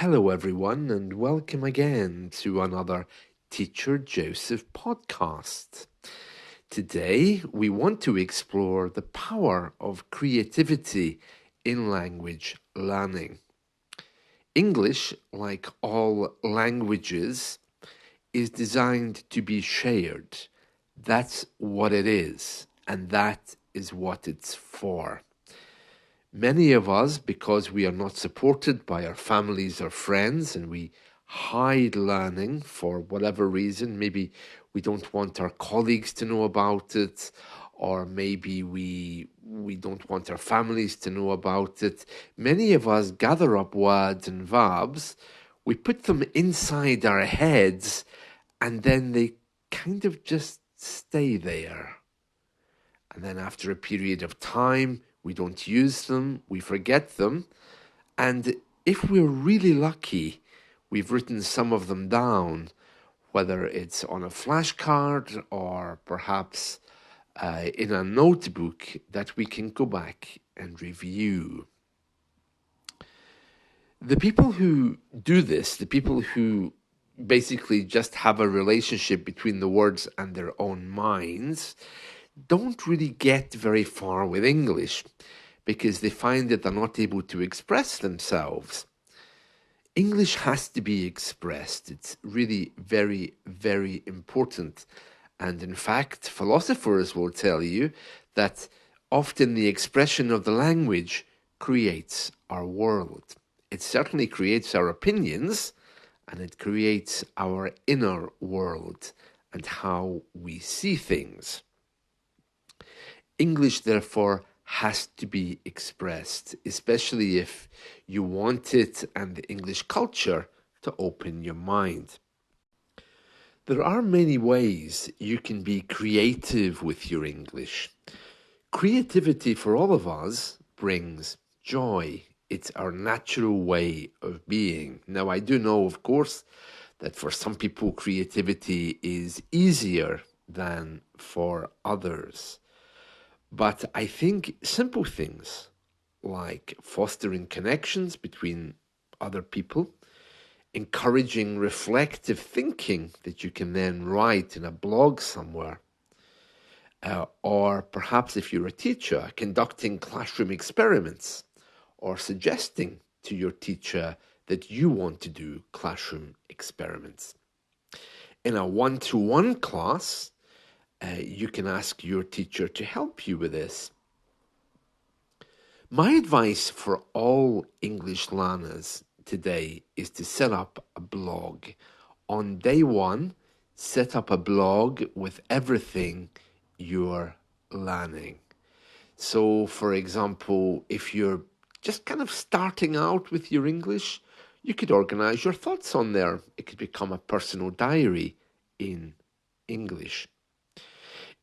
Hello, everyone, and welcome again to another Teacher Joseph podcast. Today, we want to explore the power of creativity in language learning. English, like all languages, is designed to be shared. That's what it is, and that is what it's for. Many of us, because we are not supported by our families or friends, and we hide learning for whatever reason, maybe we don't want our colleagues to know about it, or maybe we don't want our families to know about it. Many of us gather up words and verbs, we put them inside our heads, and then they kind of just stay there. And then after a period of time, we don't use them, we forget them. And if we're really lucky, we've written some of them down, whether it's on a flashcard or perhaps in a notebook that we can go back and review. The people who do this, the people who basically just have a relationship between the words and their own minds, don't really get very far with English because they find that they're not able to express themselves. English has to be expressed. It's really very, very important. And in fact, philosophers will tell you that often the expression of the language creates our world. It certainly creates our opinions, and it creates our inner world and how we see things. English, therefore, has to be expressed, especially if you want it and the English culture to open your mind. There are many ways you can be creative with your English. Creativity for all of us brings joy. It's our natural way of being. Now, I do know, of course, that for some people creativity is easier than for others. But I think simple things like fostering connections between other people, encouraging reflective thinking that you can then write in a blog somewhere, or perhaps if you're a teacher, conducting classroom experiments or suggesting to your teacher that you want to do classroom experiments. In a one-to-one class, you can ask your teacher to help you with this. My advice for all English learners today is to set up a blog. On day one, set up a blog with everything you're learning. So, for example, if you're just kind of starting out with your English, you could organize your thoughts on there. It could become a personal diary in English.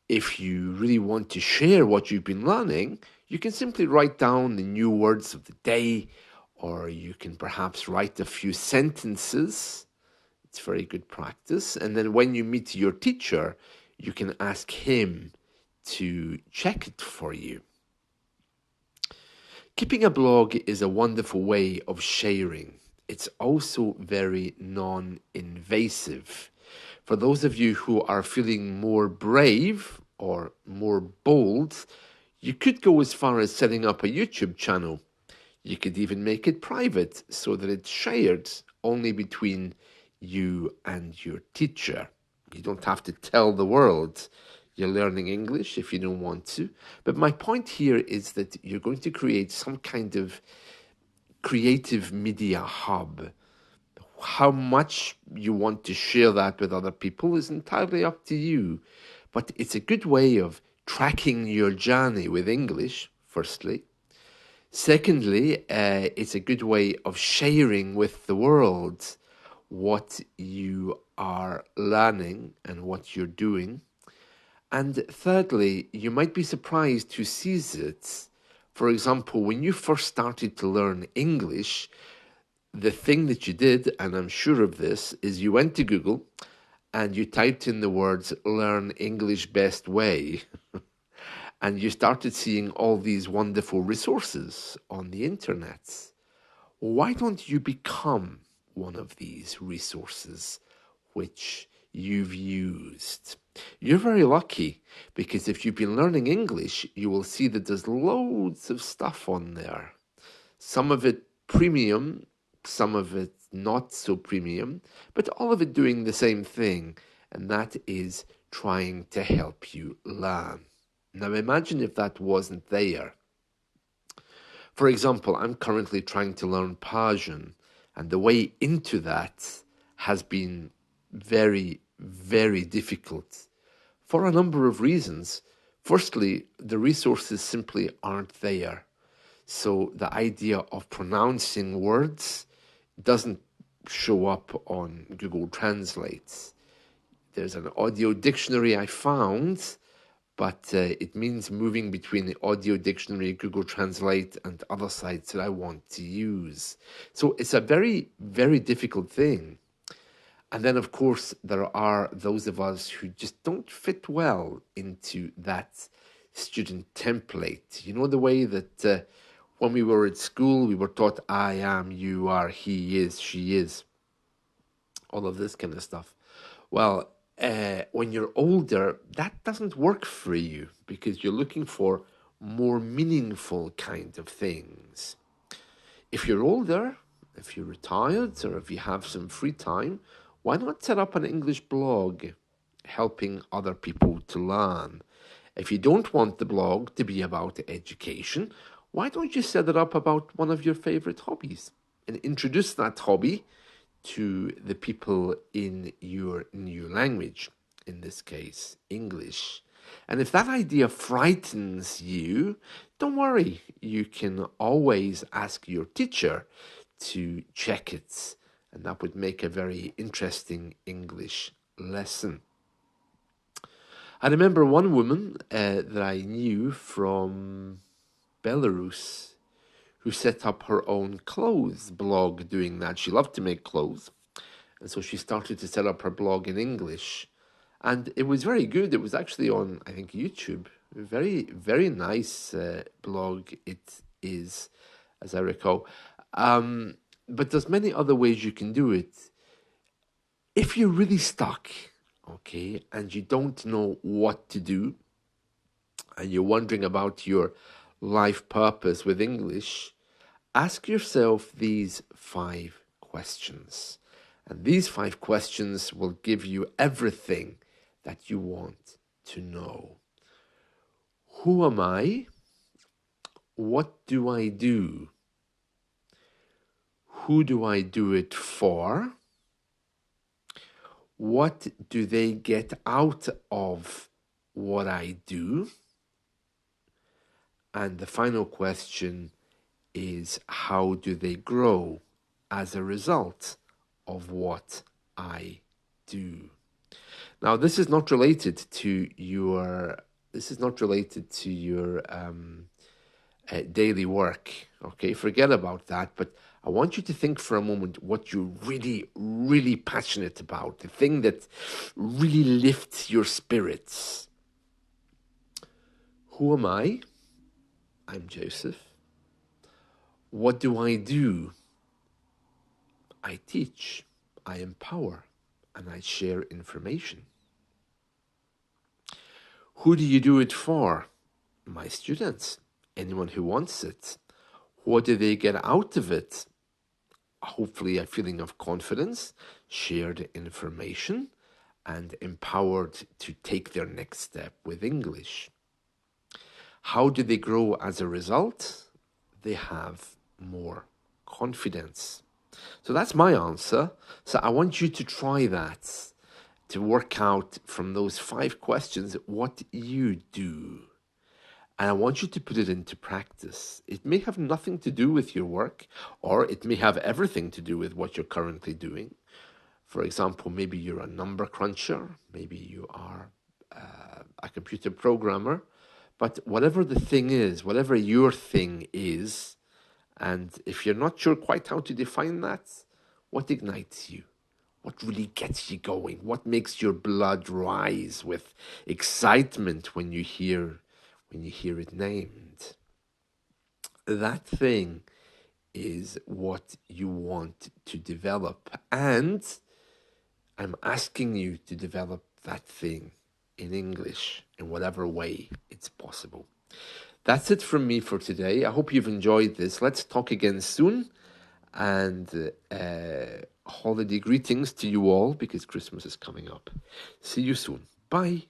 If you really want to share what you've been learning, you can simply write down the new words of the day, or you can perhaps write a few sentences. It's very good practice. And then when you meet your teacher, you can ask him to check it for you. Keeping a blog is a wonderful way of sharing. It's also very non-invasive. For those of you who are feeling more brave or more bold, you could go as far as setting up a YouTube channel. You could even make it private so that it's shared only between you and your teacher. You don't have to tell the world you're learning English if you don't want to. But my point here is that you're going to create some kind of creative media hub. How much you want to share that with other people is entirely up to you. But it's a good way of tracking your journey with English, firstly. Secondly, it's a good way of sharing with the world what you are learning and what you're doing. And thirdly, you might be surprised who sees it. For example, when you first started to learn English, the thing that you did, and I'm sure of this, is you went to Google and you typed in the words "learn English best way." And you started seeing all these wonderful resources on the internet. Why don't you become one of these resources which you've used? You're very lucky because if you've been learning English, you will see that there's loads of stuff on there. Some of it premium, some of it not so premium, but all of it doing the same thing, and that is trying to help you learn. Now imagine if that wasn't there. For example, I'm currently trying to learn Persian, and the way into that has been very, very difficult for a number of reasons. Firstly, the resources simply aren't there. So the idea of pronouncing words doesn't show up on Google Translate. There's an audio dictionary I found, but it means moving between the audio dictionary, Google Translate, and other sites that I want to use. So it's a very, very difficult thing. And then, of course, there are those of us who just don't fit well into that student template. You know, the way that when we were at school, we were taught I am, you are, he is, she is, all of this kind of stuff. Well, when you're older, that doesn't work for you because you're looking for more meaningful kind of things. If you're older, if you're retired, or if you have some free time, why not set up an English blog helping other people to learn? If you don't want the blog to be about education, why don't you set it up about one of your favorite hobbies and introduce that hobby to the people in your new language, in this case, English. And if that idea frightens you, don't worry. You can always ask your teacher to check it, and that would make a very interesting English lesson. I remember one woman that I knew from Belarus who set up her own clothes blog doing that. She loved to make clothes. And so she started to set up her blog in English. And it was very good. It was actually on, I think, YouTube. Very, very nice blog it is, as I recall. But there's many other ways you can do it. If you're really stuck, okay, and you don't know what to do, and you're wondering about your life purpose with English, ask yourself these 5 questions. And these 5 questions will give you everything that you want to know. Who am I? What do I do? Who do I do it for? What do they get out of what I do? And the final question is, how do they grow as a result of what I do? Now, this is not related to your daily work. Okay, forget about that. But I want you to think for a moment what you're really, really passionate about, the thing that really lifts your spirits. Who am I? I'm Joseph. What do I do? I teach, I empower, and I share information. Who do you do it for? My students, anyone who wants it. What do they get out of it? Hopefully a feeling of confidence, shared information, and empowered to take their next step with English. How do they grow as a result? They have more confidence. So that's my answer. So I want you to try that, to work out from those 5 questions what you do. And I want you to put it into practice. It may have nothing to do with your work, or it may have everything to do with what you're currently doing. For example, maybe you're a number cruncher, maybe you are a computer programmer, but whatever the thing is, whatever your thing is, and if you're not sure quite how to define that, what ignites you? What really gets you going? What makes your blood rise with excitement when you hear it named? That thing is what you want to develop. And I'm asking you to develop that thing in English in whatever way it's possible. That's it from me for today. I hope you've enjoyed this. Let's talk again soon. And holiday greetings to you all because Christmas is coming up. See you soon. Bye.